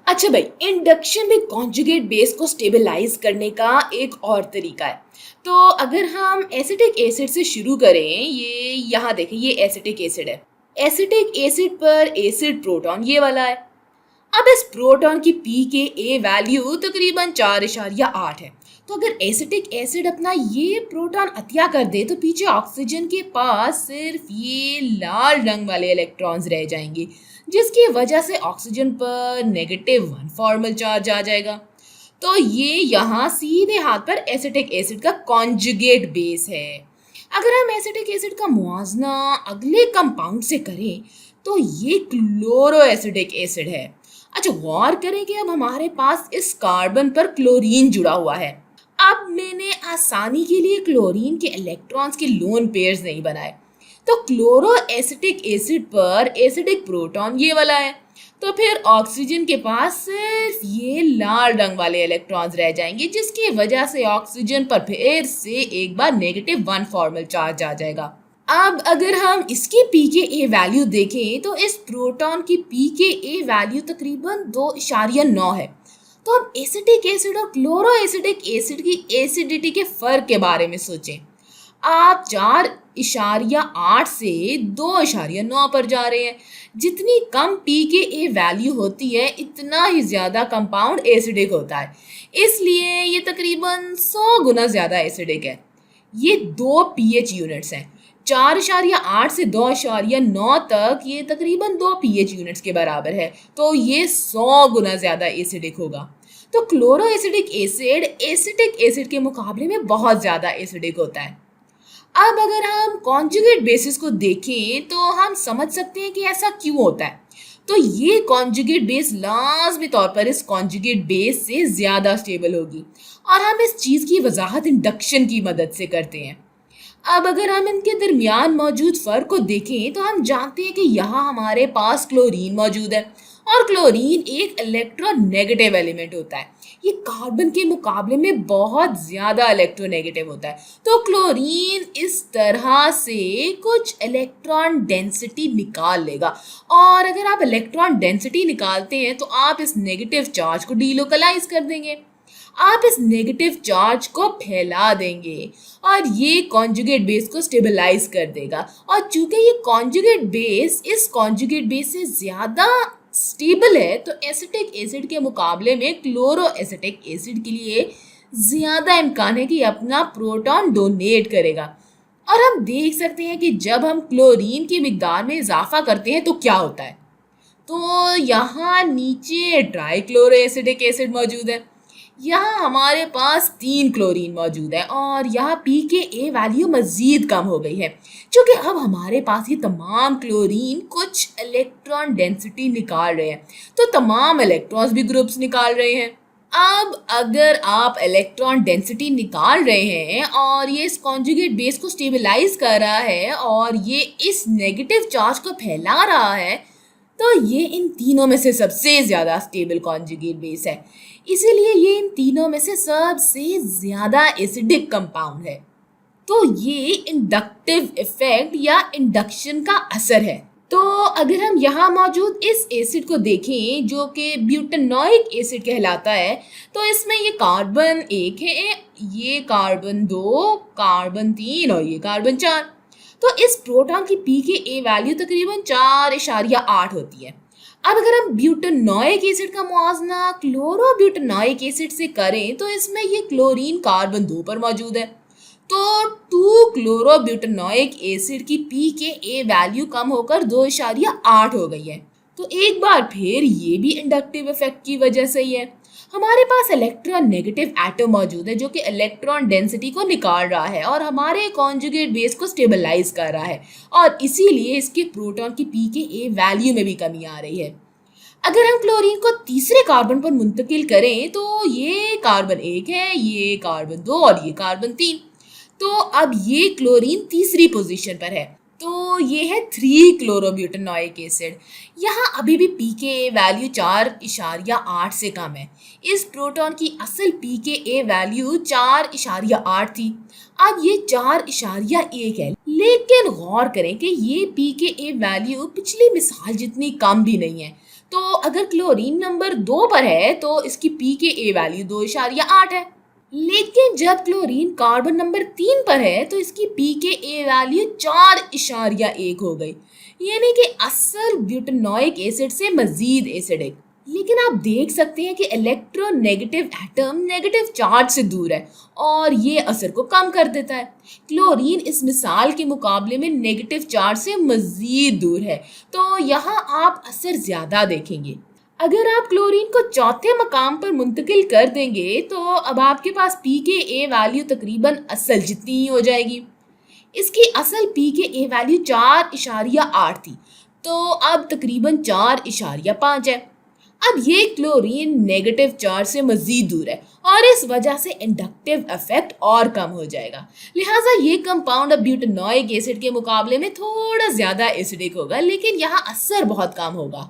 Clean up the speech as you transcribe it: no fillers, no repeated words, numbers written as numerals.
अच्छा भाई, इंडक्शन में कॉन्जुगेट बेस को स्टेबलाइज करने का एक और तरीका है। तो अगर हम एसिटिक एसिड से शुरू करें, ये यहाँ देखें, ये एसिटिक एसिड है। एसिटिक एसिड पर एसिड प्रोटॉन ये वाला है। अब इस प्रोटॉन की पी के ए वैल्यू तकरीबन 4.8 है। तो अगर एसिटिक एसिड अपना ये प्रोटॉन अतिया कर दे तो पीछे ऑक्सीजन के पास सिर्फ ये लाल रंग वाले इलेक्ट्रॉन्स रह जाएंगे, जिसकी वजह से ऑक्सीजन पर -1 फॉर्मल चार्ज आ जाएगा। तो ये यहाँ सीधे हाथ पर एसिटिक एसिड का कॉन्जुगेट बेस है। अगर हम एसिटिक एसिड का मुआवजा अगले कंपाउंड से करें तो ये क्लोरो एसिडिक एसिड है। अच्छा, गौर करें कि अब हमारे पास इस कार्बन पर क्लोरीन जुड़ा हुआ है। अब मैंने आसानी के लिए क्लोरीन के इलेक्ट्रॉन्स के लोन पेयर्स नहीं बनाए। तो क्लोरो एसिटिक एसिड पर एसिडिक प्रोटॉन ये वाला है। तो फिर ऑक्सीजन के पास सिर्फ ये लाल रंग वाले इलेक्ट्रॉन्स रह जाएंगे, जिसकी वजह से ऑक्सीजन पर फिर से एक बार -1 फॉर्मल चार्ज आ जाएगा। अब अगर हम इसकी पी के ए वैल्यू देखें तो इस प्रोटॉन की पी के ए वैल्यू तकरीबन 2.9 है। तो अब एसिटिक एसिड और क्लोरो एसिडिक एसिड की एसिडिटी के फर्क के बारे में सोचें। आप 4.8 से 2.9 पर जा रहे हैं। जितनी कम पी के ए वैल्यू होती है, इतना ही ज़्यादा कंपाउंड एसिडिक होता है। इसलिए ये तकरीबन 100 गुना ज़्यादा एसिडिक है। ये 2 पीएच यूनिट्स हैं। 4.8 से 2.9 तक ये तकरीबन 2 पीएच यूनिट्स के बराबर है। तो ये 100 गुना ज़्यादा एसिडिक होगा। तो chloro acidic acid acetic acid के मुकाबले में बहुत ज़्यादा एसिडिक होता है। अब अगर हम कॉन्जुगेट बेसिस को देखें तो हम समझ सकते हैं कि ऐसा क्यों होता है। तो ये कॉन्जुगेट बेस लाजमी तौर पर इस कॉन्जुगेट बेस से ज़्यादा स्टेबल होगी, और हम इस चीज़ की वजाहत इंडक्शन की मदद से करते हैं। अब अगर हम इनके दरमियान मौजूद फ़र्क को देखें तो हम जानते हैं कि यहाँ हमारे पास क्लोरीन मौजूद है, और क्लोरीन एक इलेक्ट्रोनेगेटिव एलिमेंट होता है। ये कार्बन के मुकाबले में बहुत ज़्यादा इलेक्ट्रोनेगेटिव होता है। तो क्लोरीन इस तरह से कुछ इलेक्ट्रॉन डेंसिटी निकाल लेगा, और अगर आप इलेक्ट्रॉन डेंसिटी निकालते हैं तो आप इस नेगेटिव चार्ज को डीलोकलाइज कर देंगे। आप इस नेगेटिव चार्ज को फैला देंगे और ये कॉन्जुगेट बेस को स्टेबलाइज कर देगा। और चूंकि ये कॉन्जुगेट बेस इस कॉन्जुगेट बेस से ज़्यादा स्टेबल है, तो एसिटिक एसिड के मुकाबले में क्लोरो एसिटिक एसिड के लिए ज़्यादा इम्कान है कि अपना प्रोटॉन डोनेट करेगा। और हम देख सकते हैं कि जब हम क्लोरीन की मिकदार में इजाफा करते हैं तो क्या होता है। तो यहाँ नीचे ट्राई क्लोरो एसिडिक एसिड मौजूद है। यहाँ हमारे पास 3 क्लोरीन मौजूद है, और यहाँ पी के ए वैल्यू मज़ीद कम हो गई है, क्योंकि अब हमारे पास ये तमाम क्लोरीन कुछ इलेक्ट्रॉन डेंसिटी निकाल रहे हैं। तो तमाम इलेक्ट्रॉन्स भी ग्रुप्स निकाल रहे हैं। अब अगर आप इलेक्ट्रॉन डेंसिटी निकाल रहे हैं और ये इस कॉन्जुगेट बेस को स्टेबलाइज कर रहा है और ये इस नेगेटिव चार्ज को फैला रहा है, तो ये इन तीनों में से सबसे ज़्यादा स्टेबल कॉन्जुगेट बेस है। इसीलिए ये इन तीनों में से सबसे ज़्यादा एसिडिक कंपाउंड है। तो ये इंडक्टिव इफेक्ट या इंडक्शन का असर है। तो अगर हम यहाँ मौजूद इस एसिड को देखें जो कि ब्यूटेनॉइक एसिड कहलाता है, तो इसमें ये कार्बन 1 है, ये कार्बन 2, कार्बन 3 और ये कार्बन 4। तो इस प्रोटॉन की पी के ए वैल्यू तकरीबन 4.8 होती है। अब अगर हम ब्यूटेनॉइक एसिड का मुआवजा क्लोरो ब्यूटेनॉइक एसिड से करें तो इसमें ये क्लोरीन कार्बन 2 पर मौजूद है। तो 2 क्लोरो ब्यूटेनॉइक एसिड की पी के ए वैल्यू कम होकर 2.8 हो गई है। तो एक बार फिर ये भी इंडक्टिव इफेक्ट की वजह से ही है। हमारे पास इलेक्ट्रॉन नेगेटिव एटम मौजूद है जो कि इलेक्ट्रॉन डेंसिटी को निकाल रहा है और हमारे कॉन्जुगेट बेस को स्टेबलाइज कर रहा है, और इसीलिए इसके प्रोटॉन की पी के ए वैल्यू में भी कमी आ रही है। अगर हम क्लोरीन को तीसरे कार्बन पर मुंतकिल करें तो ये कार्बन 1 है, ये कार्बन 2 और ये कार्बन 3। तो अब ये क्लोरीन तीसरी पोजीशन पर है। तो ये है 3 क्लोरोब्यूटेनॉइक एसिड। यहाँ अभी भी पी के ए वैल्यू 4.8 से कम है। इस प्रोटॉन की असल पी के ए वैल्यू 4.8 थी, अब ये 4.1 है। लेकिन गौर करें कि ये पी के ए वैल्यू पिछली मिसाल जितनी कम भी नहीं है। तो अगर क्लोरीन नंबर 2 पर है तो इसकी pKa वैल्यू 2.8 है। लेकिन जब क्लोरीन कार्बन नंबर 3 पर है तो इसकी pKa वैल्यू 4.1 हो गई, यानी कि असल ब्यूटेनोइक एसिड से मजीद एसिडिक। लेकिन आप देख सकते हैं कि इलेक्ट्रोनेगेटिव एटम नेगेटिव चार्ज से दूर है और ये असर को कम कर देता है। क्लोरीन इस मिसाल के मुकाबले में नेगेटिव चार्ज से मजीद दूर है, तो यहाँ आप असर ज्यादा देखेंगे। अगर आप क्लोरीन को चौथे मकाम पर मुंतकिल कर देंगे तो अब आपके पास pKa वैल्यू तकरीबन असल जितनी ही हो जाएगी। इसकी असल pKa वैल्यू 4.8 थी, तो अब तकरीबन 4.5 है। अब ये क्लोरीन नेगेटिव चार्ज से मजीद दूर है और इस वजह से इंडक्टिव इफेक्ट और कम हो जाएगा। लिहाजा ये कंपाउंड अब ब्यूटेनोइक एसिड के मुकाबले में थोड़ा ज्यादा एसिडिक होगा, लेकिन यहाँ असर बहुत कम होगा।